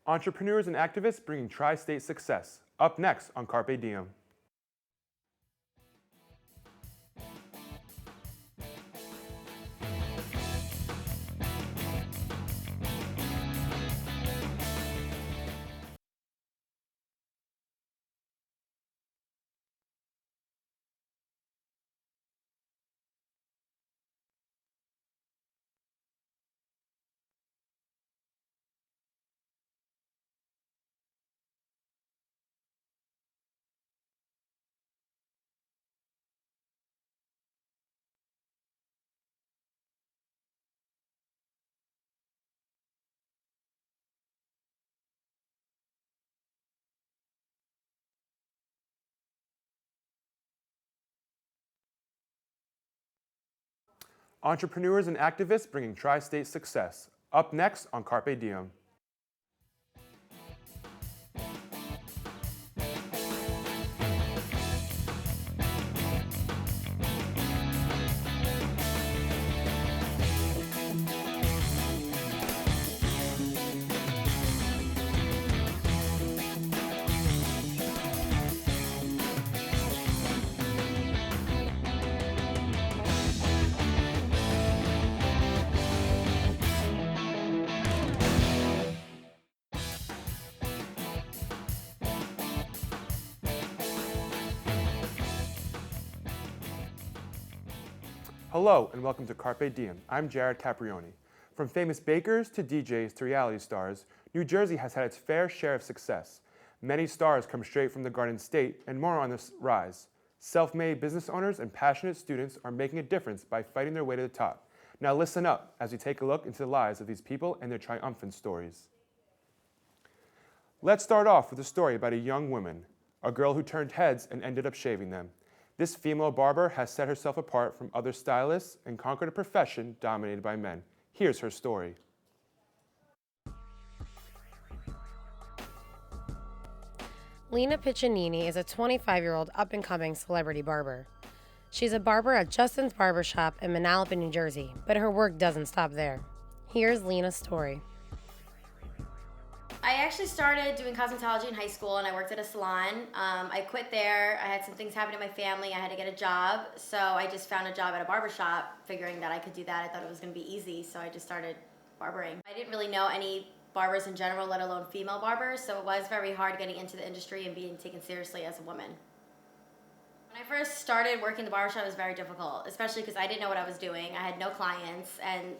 Entrepreneurs and activists bringing tri-state success. Up next on Carpe Diem. Entrepreneurs and activists bringing tri-state success. Up next on Carpe Diem. Hello and welcome to Carpe Diem. I'm Jared Caprioni. From famous bakers to DJs to reality stars, New Jersey has had its fair share of success. Many stars come straight from the Garden State and more on this rise. Self-made business owners and passionate students are making a difference by fighting their way to the top. Now listen up as we take a look into the lives of these people and their triumphant stories. Let's start off with a story about a young woman, a girl who turned heads and ended up shaving them. This female barber has set herself apart from other stylists and conquered a profession dominated by men. Here's her story. Lena Piccinini is a 25-year-old up-and-coming celebrity barber. She's a barber at Justin's Barbershop in Manalapan, New Jersey, but her work doesn't stop there. Here's Lena's story. I actually started doing cosmetology in high school and I worked at a salon. I quit there. I had some things happen in my family. I had to get a job. So I just found a job at a barbershop, figuring that I could do that. I thought it was going to be easy, so I just started barbering. I didn't really know any barbers in general, let alone female barbers, so it was very hard getting into the industry and being taken seriously as a woman. When I first started working in the barbershop, it was very difficult, especially because I didn't know what I was doing. I had no clients, and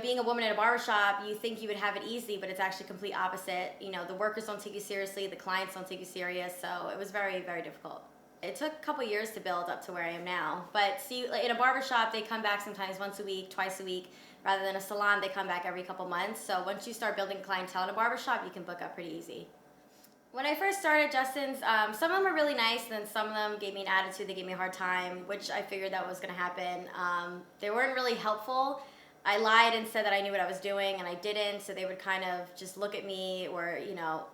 being a woman at a barbershop, you think you would have it easy, but it's actually complete opposite. The workers don't take you seriously, the clients don't take you serious, so it was very, very difficult. It took a couple years to build up to where I am now. But see, in a barbershop, they come back sometimes once a week, twice a week, rather than a salon, they come back every couple months. So once you start building clientele in a barbershop, you can book up pretty easy. When I first started Justin's, some of them were really nice, and then some of them gave me an attitude, they gave me a hard time, which I figured that was gonna happen. They weren't really helpful. I lied and said that I knew what I was doing, and I didn't, so they would kind of just look at me or,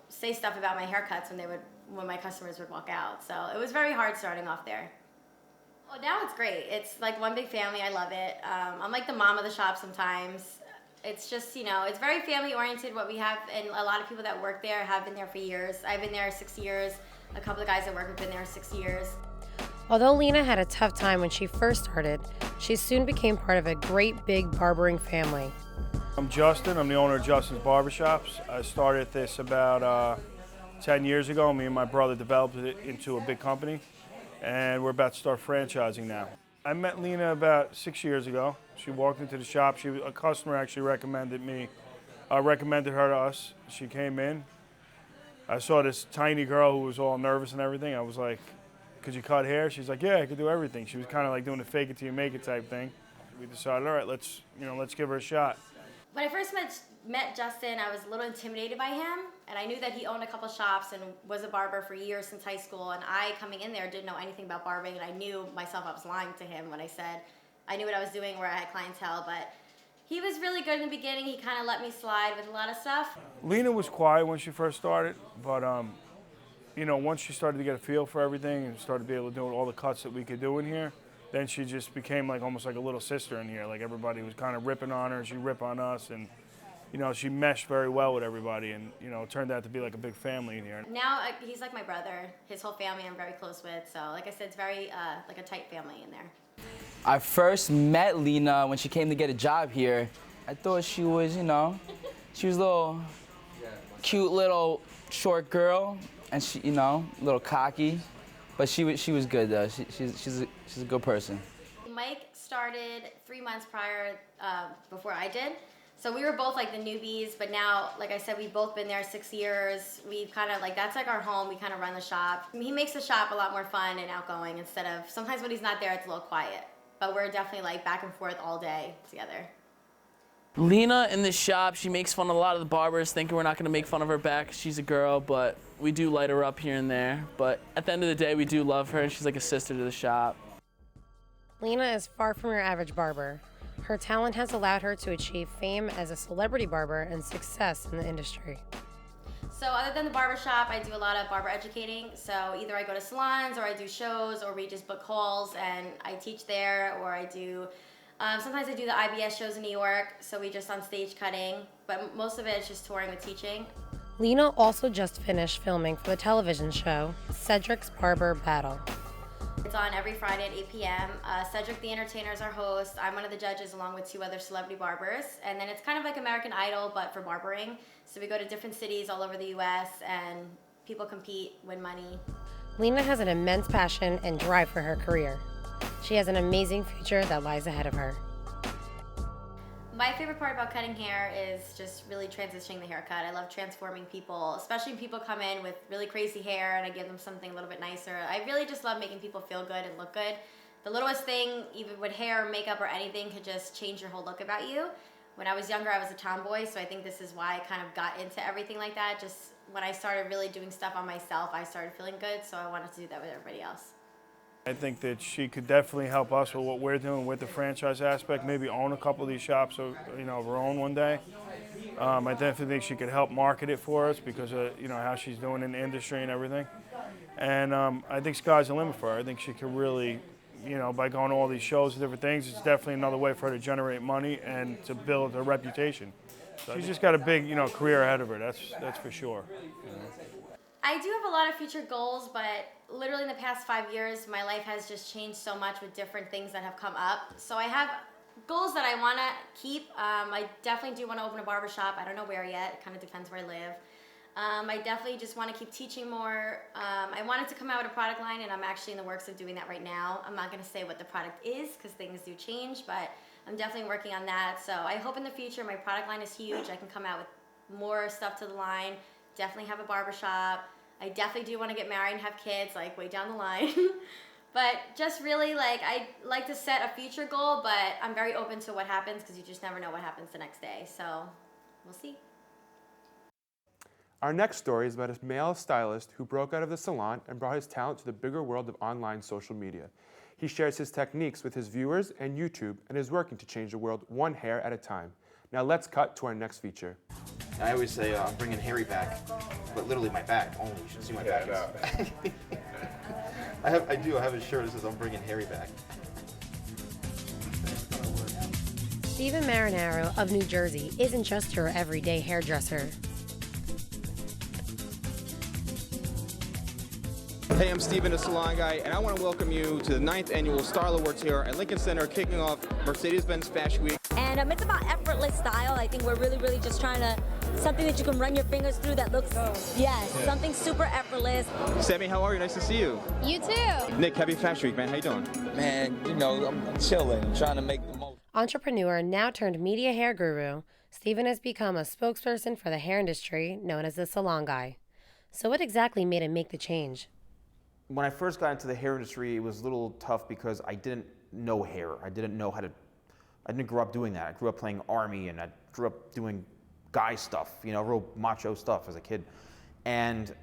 say stuff about my haircuts when my customers would walk out. So it was very hard starting off there. Well, now it's great. It's like one big family. I love it. I'm like the mom of the shop sometimes. It's just, it's very family-oriented what we have, and a lot of people that work there have been there for years. I've been there 6 years. A couple of guys that work have been there 6 years. Although Lena had a tough time when she first started, she soon became part of a great big barbering family. I'm Justin. I'm the owner of Justin's Barbershops. I started this about 10 years ago. Me and my brother developed it into a big company, and we're about to start franchising now. I met Lena about 6 years ago. She walked into the shop. A customer actually recommended her to us. She came in. I saw this tiny girl who was all nervous and everything. I was like, "Could you cut hair?" She's like, "Yeah, I could do everything." She was kind of like doing the fake it till you make it type thing. We decided, all right, let's give her a shot. When I first met Justin, I was a little intimidated by him, and I knew that he owned a couple shops and was a barber for years since high school, and I, coming in there, didn't know anything about barbering, and I knew myself I was lying to him when I said I knew what I was doing, where I had clientele, but he was really good in the beginning. He kind of let me slide with a lot of stuff. Lena was quiet when she first started, but once she started to get a feel for everything and started to be able to do all the cuts that we could do in here, then she just became almost like a little sister in here. Like everybody was kind of ripping on her, she ripped on us, and you know, she meshed very well with everybody, and you know, it turned out to be like a big family in here. Now he's like my brother. His whole family I'm very close with. So like I said, it's very like a tight family in there. I first met Lena when she came to get a job here. I thought she was, you know, she was a little cute little short girl, and she, you know, a little cocky, but she was good though. She's a good person. Mike started 3 months prior before I did. So we were both like the newbies, but now, like I said, we've both been there 6 years. We've kind of like, that's like our home. We kind of run the shop. He makes the shop a lot more fun and outgoing instead of, sometimes when he's not there, it's a little quiet. But we're definitely like back and forth all day together. Lena in the shop, she makes fun of a lot of the barbers, thinking we're not going to make fun of her back. She's a girl, but we do light her up here and there. But at the end of the day, we do love her, and she's like a sister to the shop. Lena is far from your average barber. Her talent has allowed her to achieve fame as a celebrity barber and success in the industry. So other than the barbershop, I do a lot of barber educating. So either I go to salons or I do shows or we just book calls and I teach there, or I do, sometimes I do the IBS shows in New York. So we just on stage cutting, but most of it is just touring with teaching. Lena also just finished filming for the television show, Cedric's Barber Battle. It's on every Friday at 8 p.m. Cedric the Entertainer is our host. I'm one of the judges along with 2 other celebrity barbers. And then it's kind of like American Idol, but for barbering. So we go to different cities all over the U.S. and people compete, win money. Lena has an immense passion and drive for her career. She has an amazing future that lies ahead of her. My favorite part about cutting hair is just really transitioning the haircut. I love transforming people, especially when people come in with really crazy hair and I give them something a little bit nicer. I really just love making people feel good and look good. The littlest thing, even with hair or makeup or anything, could just change your whole look about you. When I was younger, I was a tomboy, so I think this is why I kind of got into everything like that. Just when I started really doing stuff on myself, I started feeling good, so I wanted to do that with everybody else. I think that she could definitely help us with what we're doing with the franchise aspect, maybe own a couple of these shops, you know, of her own one day. I definitely think she could help market it for us because of, you know, how she's doing in the industry and everything. And I think sky's the limit for her. I think she could really, you know, by going to all these shows and different things, it's definitely another way for her to generate money and to build a reputation. So she's just got a big, you know, career ahead of her, that's for sure. You know. I do have a lot of future goals, but literally in the past 5 years, my life has just changed so much with different things that have come up. So I have goals that I want to keep. I definitely do want to open a barbershop. I don't know where yet. It kind of depends where I live. I definitely just want to keep teaching more. I wanted to come out with a product line, and I'm actually in the works of doing that right now. I'm not going to say what the product is because things do change, but I'm definitely working on that. So I hope in the future my product line is huge. I can come out with more stuff to the line. Definitely have a barbershop. I definitely do want to get married and have kids, like way down the line. But just really, like, I like to set a future goal, but I'm very open to what happens because you just never know what happens the next day. So we'll see. Our next story is about a male stylist who broke out of the salon and brought his talent to the bigger world of online social media. He shares his techniques with his viewers and YouTube and is working to change the world one hair at a time. Now let's cut to our next feature. I always say I'm bringing Harry back, but literally my back only. You should see my back. I have a shirt that says I'm bringing Harry back. Steven Marinaro of New Jersey isn't just your everyday hairdresser. Hey, I'm Steven, the Salon Guy, and I want to welcome you to the 9th Annual Style Awards here at Lincoln Center, kicking off Mercedes-Benz Fashion Week. And it's about effortless style. I think we're really just trying to, something that you can run your fingers through that looks, something super effortless. Sammy, how are you? Nice to see you. You too. Nick, happy Fashion Week, man. How you doing? Man, you know, I'm chilling, trying to make the most. Entrepreneur, now turned media hair guru, Steven has become a spokesperson for the hair industry known as the Salon Guy. So what exactly made him make the change? When I first got into the hair industry, it was a little tough because I didn't know hair. I didn't grow up doing that. I grew up playing Army and I grew up doing guy stuff, you know, real macho stuff as a kid. And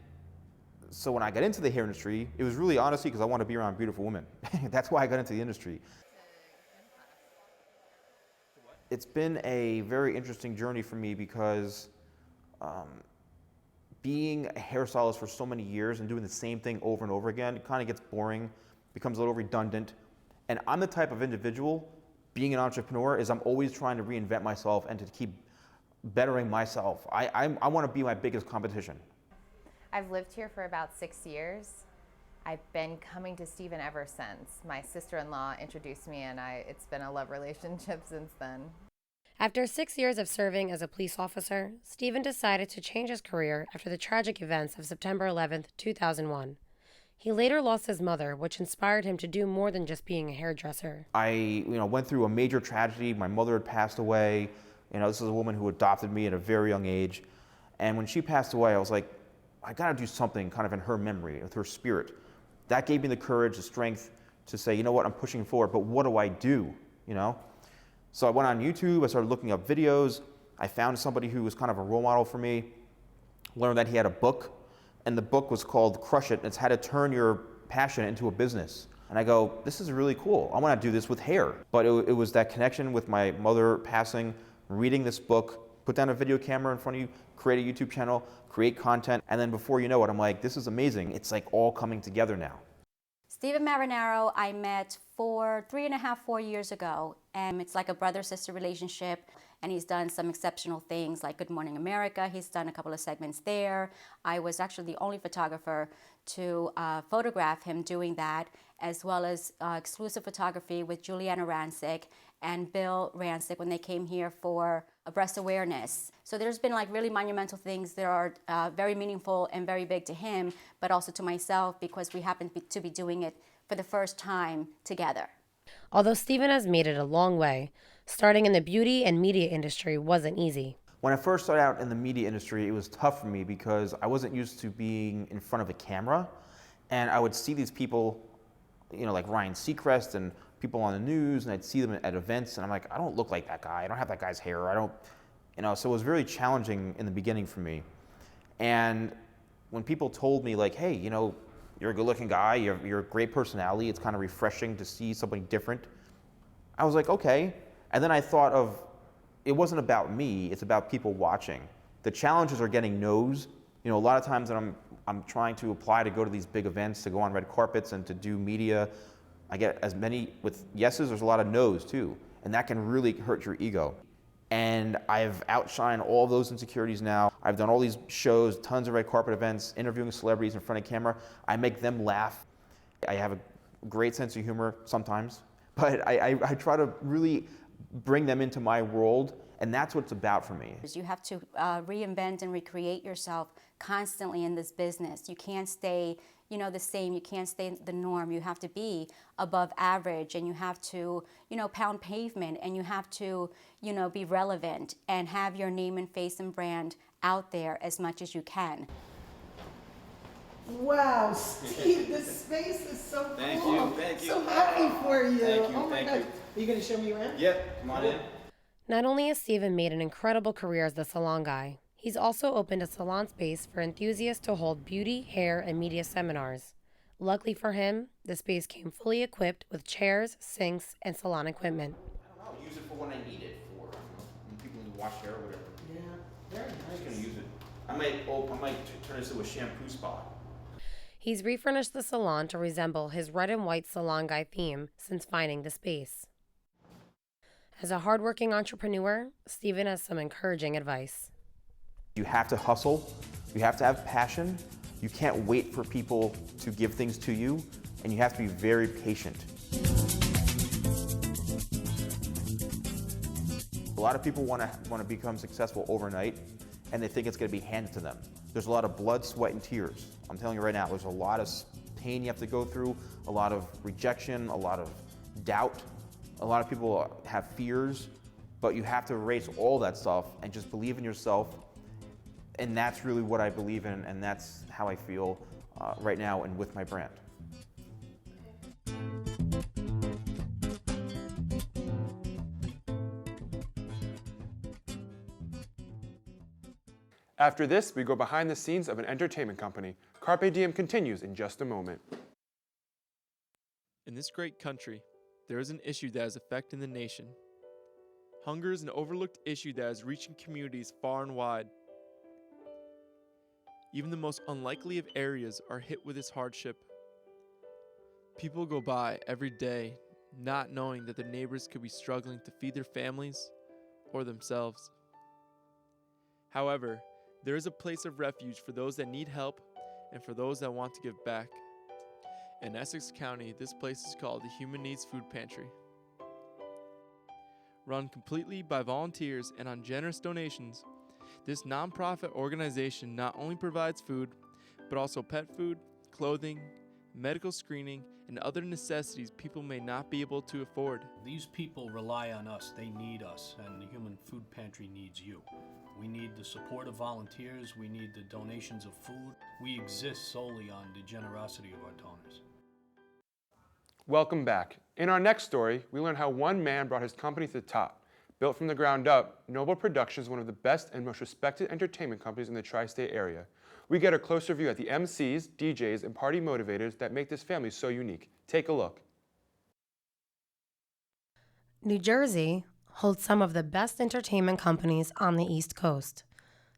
so when I got into the hair industry, it was really honestly because I wanted to be around beautiful women. That's why I got into the industry. It's been a very interesting journey for me because being a hairstylist for so many years and doing the same thing over and over again, it kind of gets boring, becomes a little redundant. And I'm the type of individual, being an entrepreneur, is I'm always trying to reinvent myself and to keep bettering myself. I want to be my biggest competition. I've lived here for about 6 years. I've been coming to Stephen ever since. My sister-in-law introduced me, and it's been a love relationship since then. After 6 years of serving as a police officer, Stephen decided to change his career after the tragic events of September 11, 2001. He later lost his mother, which inspired him to do more than just being a hairdresser. I went through a major tragedy. My mother had passed away. This is a woman who adopted me at a very young age. And when she passed away, I was like, I gotta do something kind of in her memory, with her spirit. That gave me the courage, the strength to say, you know what, I'm pushing forward, but what do I do, So I went on YouTube, I started looking up videos. I found somebody who was kind of a role model for me, learned that he had a book, and the book was called Crush It, and it's how to turn your passion into a business. And I go, this is really cool. I want to do this with hair. But it was that connection with my mother passing, reading this book, put down a video camera in front of you, create a YouTube channel, create content, and then before you know it, I'm like, this is amazing. It's like all coming together now. Stephen Marinaro, I met 4 years ago, and it's like a brother-sister relationship, and he's done some exceptional things like Good Morning America. He's done a couple of segments there. I was actually the only photographer to photograph him doing that, as well as exclusive photography with Juliana Rancic and Bill Rancic when they came here for a breast awareness. So there's been like really monumental things that are very meaningful and very big to him, but also to myself because we happen to be doing it for the first time together. Although Stephen has made it a long way, starting in the beauty and media industry wasn't easy. When I first started out in the media industry, it was tough for me because I wasn't used to being in front of a camera, and I would see these people, like Ryan Seacrest and people on the news, and I'd see them at events, and I'm like, I don't look like that guy. I don't have that guy's hair. So it was really challenging in the beginning for me. And when people told me like, hey, you're a good-looking guy, you're a great personality, it's kind of refreshing to see something different, I was like, okay. And then I thought of, it wasn't about me, it's about people watching. The challenges are getting no's. A lot of times when I'm trying to apply to go to these big events, to go on red carpets and to do media, I get as many with yeses, there's a lot of no's too. And that can really hurt your ego. And I've outshined all of those insecurities now. I've done all these shows, tons of red carpet events, interviewing celebrities in front of camera. I make them laugh. I have a great sense of humor sometimes, but I try to really bring them into my world, and that's what it's about for me. You have to reinvent and recreate yourself constantly in this business. You can't stay the same. You can't stay the norm. You have to be above average, and you have to, pound pavement, and you have to, be relevant and have your name and face and brand out there as much as you can. Wow, Steve, this space is so cool. Thank you, thank you. So happy for you. Thank you, oh my thank God. you. Are you going to show me around? Yep, come on in. Not only has Stephen made an incredible career as the salon guy, he's also opened a salon space for enthusiasts to hold beauty, hair, and media seminars. Luckily for him, the space came fully equipped with chairs, sinks, and salon equipment. I don't know, use it for when I need it for, when people need to wash hair or whatever. Yeah, very I'm just nice. gonna use it. I might turn this into a shampoo spa. He's refurnished the salon to resemble his red and white salon guy theme since finding the space. As a hardworking entrepreneur, Stephen has some encouraging advice. You have to hustle, you have to have passion, you can't wait for people to give things to you, and you have to be very patient. A lot of people want to become successful overnight, and they think it's going to be handed to them. There's a lot of blood, sweat, and tears. I'm telling you right now, there's a lot of pain you have to go through, a lot of rejection, a lot of doubt. A lot of people have fears, but you have to erase all that stuff and just believe in yourself. And that's really what I believe in, and that's how I feel right now and with my brand. After this, we go behind the scenes of an entertainment company. Carpe Diem continues in just a moment. In this great country, there is an issue that is affecting the nation. Hunger is an overlooked issue that is reaching communities far and wide. Even the most unlikely of areas are hit with this hardship. People go by every day not knowing that their neighbors could be struggling to feed their families or themselves. However, there is a place of refuge for those that need help and for those that want to give back. In Essex County, this place is called the Human Needs Food Pantry. Run completely by volunteers and on generous donations, this nonprofit organization not only provides food, but also pet food, clothing, medical screening, and other necessities people may not be able to afford. These people rely on us, they need us, and the Human Food Pantry needs you. We need the support of volunteers, we need the donations of food. We exist solely on the generosity of our donors. Welcome back. In our next story, we learn how one man brought his company to the top. Built from the ground up, Noble Productions is one of the best and most respected entertainment companies in the tri-state area. We get a closer view at the MCs, DJs, and party motivators that make this family so unique. Take a look. New Jersey holds some of the best entertainment companies on the East Coast.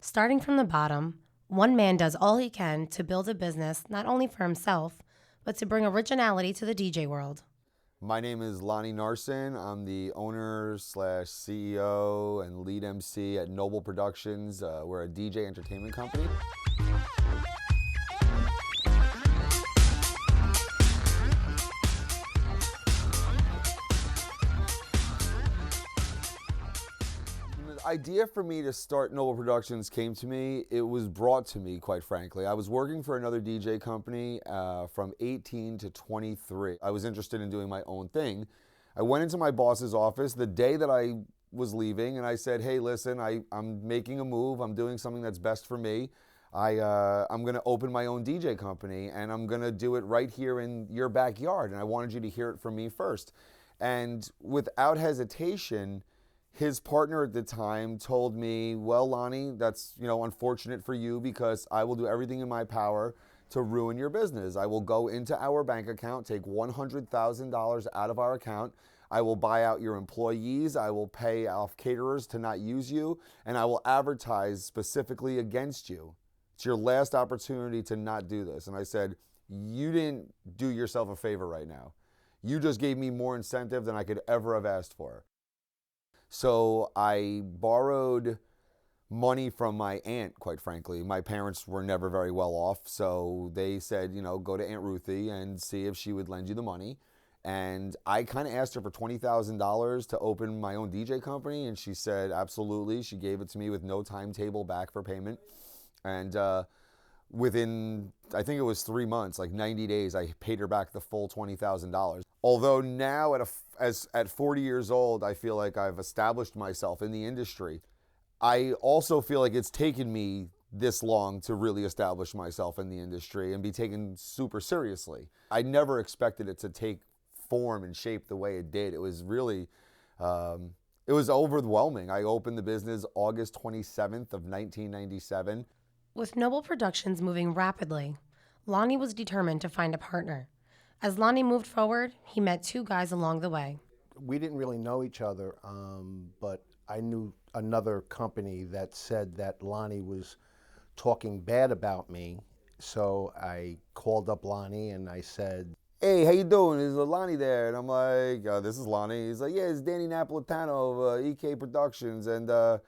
Starting from the bottom, one man does all he can to build a business not only for himself, but to bring originality to the DJ world. My name is Lonnie Narson. I'm the owner / CEO and lead MC at Noble Productions. We're a DJ entertainment company. The idea for me to start Noble Productions came to me. It was brought to me, quite frankly. I was working for another DJ company from 18 to 23. I was interested in doing my own thing. I went into my boss's office the day that I was leaving, and I said, hey, listen, I'm making a move. I'm doing something that's best for me. I'm going to open my own DJ company, and I'm going to do it right here in your backyard, and I wanted you to hear it from me first. And without hesitation, his partner at the time told me, well, Lonnie, that's unfortunate for you because I will do everything in my power to ruin your business. I will go into our bank account, take $100,000 out of our account. I will buy out your employees. I will pay off caterers to not use you, and I will advertise specifically against you. It's your last opportunity to not do this. And I said, you didn't do yourself a favor right now. You just gave me more incentive than I could ever have asked for. So I borrowed money from my aunt, quite frankly. My parents were never very well off, so they said, go to Aunt Ruthie and see if she would lend you the money. And I kind of asked her for $20,000 to open my own DJ company, and she said absolutely. She gave it to me with no timetable back for payment. And within, I think it was 3 months, like 90 days, I paid her back the full $20,000. Although now at 40 years old, I feel like I've established myself in the industry. I also feel like it's taken me this long to really establish myself in the industry and be taken super seriously. I never expected it to take form and shape the way it did. It was really, it was overwhelming. I opened the business August 27th of 1997. With Noble Productions moving rapidly, Lonnie was determined to find a partner. As Lonnie moved forward, he met two guys along the way. We didn't really know each other, but I knew another company that said that Lonnie was talking bad about me. So I called up Lonnie and I said, hey, how you doing? Is Lonnie there? And I'm like, this is Lonnie. He's like, yeah, it's Danny Napolitano of EK Productions. And I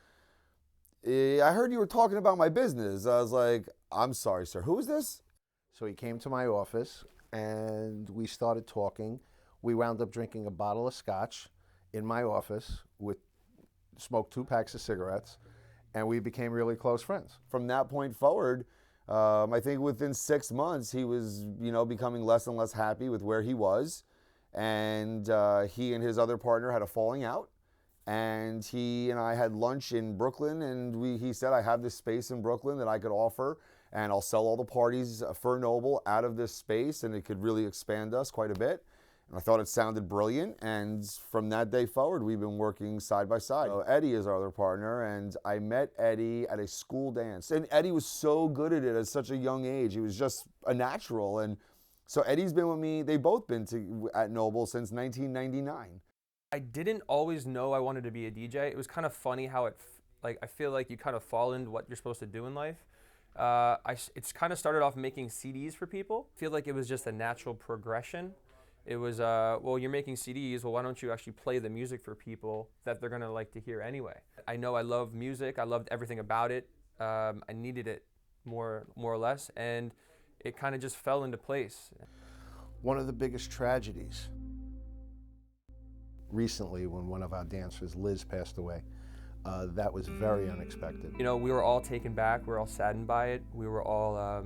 heard you were talking about my business. I was like, I'm sorry, sir. Who is this? So he came to my office and we started talking. We wound up drinking a bottle of scotch in my office, smoked 2 packs of cigarettes, and we became really close friends. From that point forward, I think within 6 months, he was, becoming less and less happy with where he was. And he and his other partner had a falling out. And he and I had lunch in Brooklyn, and he said, I have this space in Brooklyn that I could offer, and I'll sell all the parties for Noble out of this space, and it could really expand us quite a bit. And I thought it sounded brilliant, and from that day forward, we've been working side by side. So Eddie is our other partner, and I met Eddie at a school dance. And Eddie was so good at it at such a young age. He was just a natural. And so Eddie's been with me, they've both been at Noble since 1999. I didn't always know I wanted to be a DJ. It was kind of funny how I feel like you kind of fall into what you're supposed to do in life. It's kind of started off making CDs for people. I feel like it was just a natural progression. It was, well, you're making CDs, well, why don't you actually play the music for people that they're gonna like to hear anyway? I know I love music, I loved everything about it. I needed it more or less, and it kind of just fell into place. One of the biggest tragedies recently, when one of our dancers, Liz, passed away, that was very unexpected. You know, we were all taken back, we were all saddened by it, we were all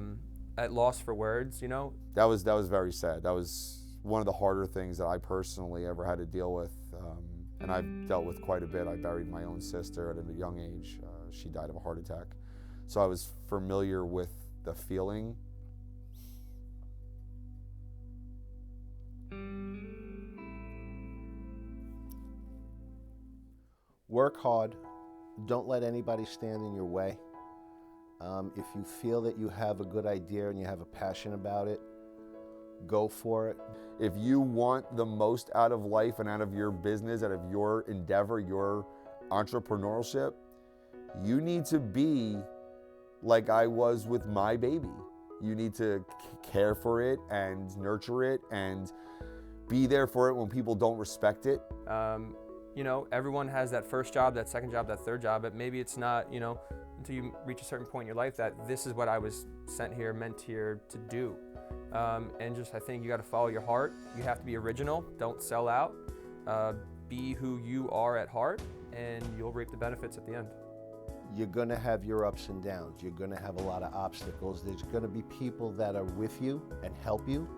at loss for words, you know? That was very sad. That was one of the harder things that I personally ever had to deal with, and I've dealt with quite a bit. I buried my own sister at a young age. She died of a heart attack. So I was familiar with the feeling. Work hard. Don't let anybody stand in your way. If you feel that you have a good idea and you have a passion about it, go for it. If you want the most out of life and out of your business, out of your endeavor, your entrepreneurship, you need to be like I was with my baby. You need to care for it and nurture it and be there for it when people don't respect it. You know, everyone has that first job, that second job, that third job, but maybe it's not, you know, until you reach a certain point in your life that this is what I was sent here, meant here to do. And just, I think you got to follow your heart. You have to be original, don't sell out, be who you are at heart, and you'll reap the benefits at the end. You're going to have your ups and downs. You're going to have a lot of obstacles. There's going to be people that are with you and help you,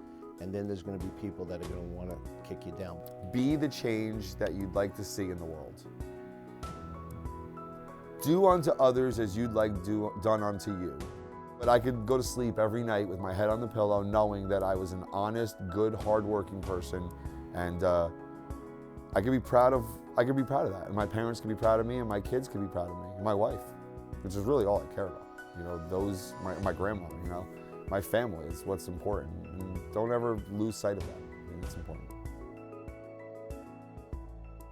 and then there's going to be people that are going to want to kick you down. Be the change that you'd like to see in the world. Do unto others as you'd like done unto you. But I could go to sleep every night with my head on the pillow knowing that I was an honest, good, hardworking person, and I could be proud of that. And my parents could be proud of me, and my kids could be proud of me, and my wife, which is really all I care about. You know, my grandmother, you know, my family is what's important. And don't ever lose sight of that. I mean, it's important.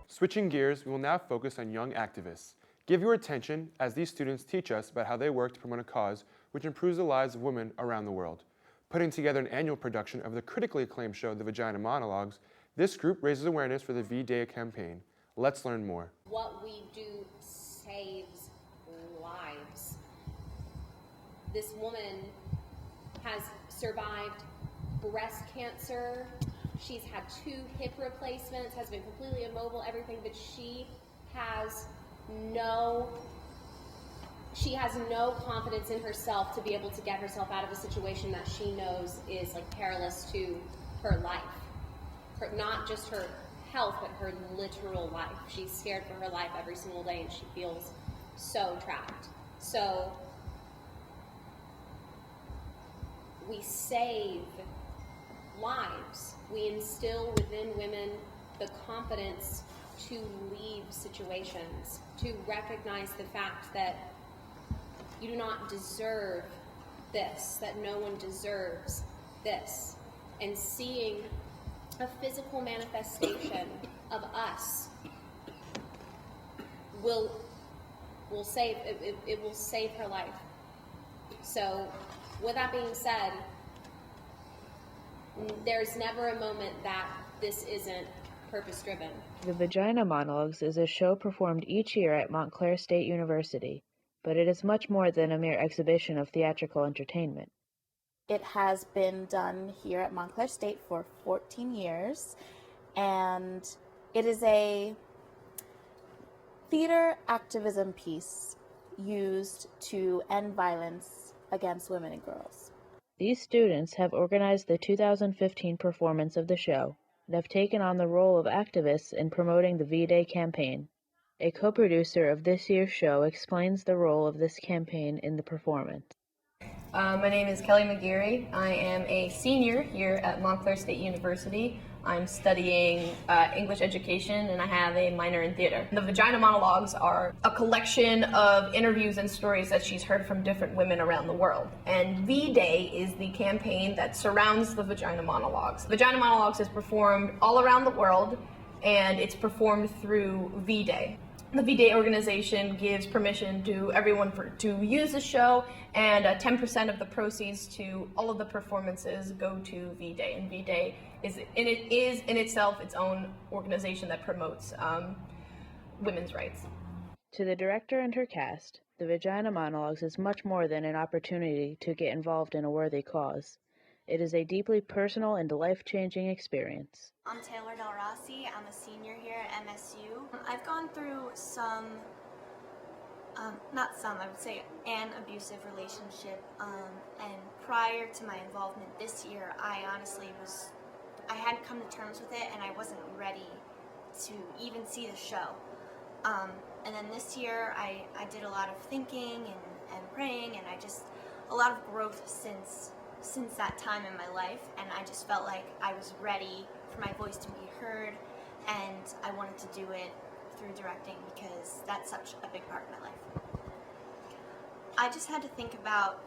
Switching gears, we will now focus on young activists. Give your attention as these students teach us about how they work to promote a cause which improves the lives of women around the world. Putting together an annual production of the critically acclaimed show, The Vagina Monologues, this group raises awareness for the V-Day campaign. Let's learn more. What we do saves lives. This woman has survived breast cancer. She's had 2 hip replacements, has been completely immobile, everything, but she has no confidence in herself to be able to get herself out of a situation that she knows is like perilous to her life. Not just her health, but her literal life. She's scared for her life every single day, and she feels so trapped. So we save lives. We instill within women the confidence to leave situations, to recognize the fact that you do not deserve this, that no one deserves this, and seeing a physical manifestation of us will save it will save her life. So with that being said, there's never a moment that this isn't purpose-driven. The Vagina Monologues is a show performed each year at Montclair State University, but it is much more than a mere exhibition of theatrical entertainment. It has been done here at Montclair State for 14 years, and it is a theater activism piece used to end violence against women and girls. These students have organized the 2015 performance of the show and have taken on the role of activists in promoting the V-Day campaign. A co-producer of this year's show explains the role of this campaign in the performance. My name is Kelly McGeary. I am a senior here at Montclair State University. I'm studying English education, and I have a minor in theater. The Vagina Monologues are a collection of interviews and stories that she's heard from different women around the world. And V-Day is the campaign that surrounds the Vagina Monologues. Vagina Monologues is performed all around the world, and it's performed through V-Day. The V-Day organization gives permission to everyone to use the show, and 10% of the proceeds to all of the performances go to V-Day. And V-Day is in itself its own organization that promotes women's rights. To the director and her cast, the Vagina Monologues is much more than an opportunity to get involved in a worthy cause. It is a deeply personal and life-changing experience. I'm Taylor Del Rossi. I'm a senior here at MSU. I've gone through I would say an abusive relationship. And prior to my involvement this year, I hadn't come to terms with it, and I wasn't ready to even see the show. And then this year, I did a lot of thinking and praying, and a lot of growth since that time in my life, and I just felt like I was ready for my voice to be heard, and I wanted to do it through directing because that's such a big part of my life. I just had to think about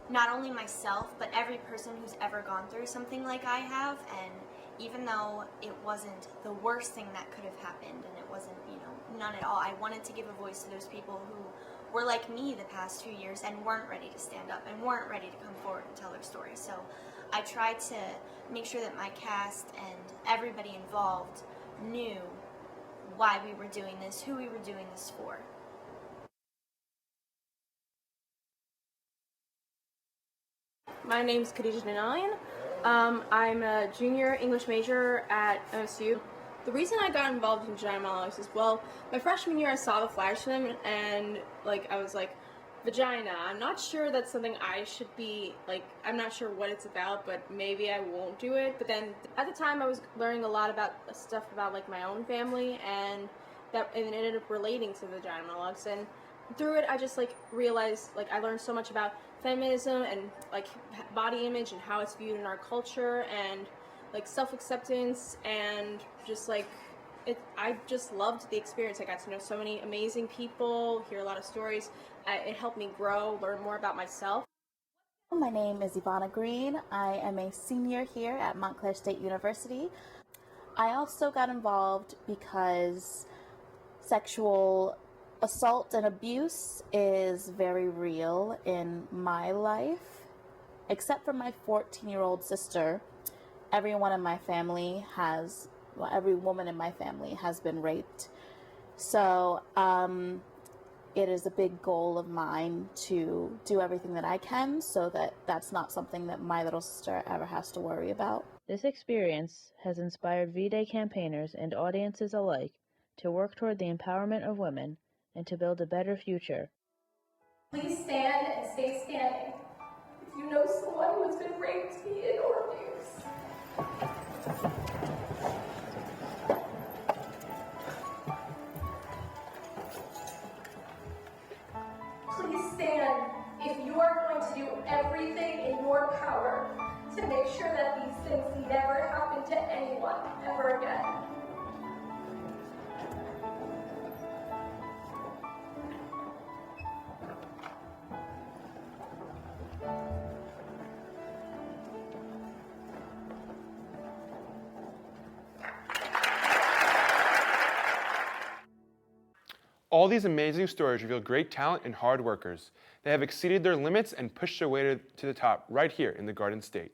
not only myself, but every person who's ever gone through something like I have, and even though it wasn't the worst thing that could have happened, and it wasn't, none at all, I wanted to give a voice to those people who were like me the past 2 years and weren't ready to stand up and weren't ready to come forward and tell their story. So I tried to make sure that my cast and everybody involved knew why we were doing this, who we were doing this for. My name's Khadija Nanalian. I'm a junior English major at MSU. The reason I got involved in Vagina Monologues is, well, my freshman year I saw the flash to them, and I was like, vagina, I'm not sure that's something I should be, I'm not sure what it's about, but maybe I won't do it. But then at the time I was learning a lot about stuff about my own family, and it ended up relating to Vagina Monologues. And through it I just realized I learned so much about feminism and body image and how it's viewed in our culture, and self-acceptance, and just I just loved the experience. I got to know so many amazing people, hear a lot of stories. It helped me grow, learn more about myself. My name is Ivana Green. I am a senior here at Montclair State University. I also got involved because sexual assault and abuse is very real in my life. Except for my 14-year-old sister, everyone in my family every woman in my family has been raped. So it is a big goal of mine to do everything that I can so that that's not something that my little sister ever has to worry about. This experience has inspired V-Day campaigners and audiences alike to work toward the empowerment of women and to build a better future. Please stand and stay standing. If you know someone who has been raped, beaten, or abused. Please stand if you are going to do everything in your power to make sure that these things never happen to anyone ever again. All these amazing stories reveal great talent and hard workers. They have exceeded their limits and pushed their way to the top right here in the Garden State.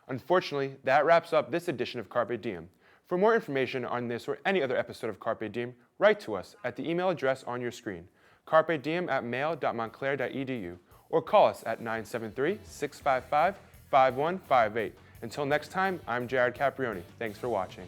Unfortunately, that wraps up this edition of Carpe Diem. For more information on this or any other episode of Carpe Diem, write to us at the email address on your screen, carpediem@mail.montclair.edu, or call us at 973-655-5158. Until next time, I'm Jared Caprioni. Thanks for watching.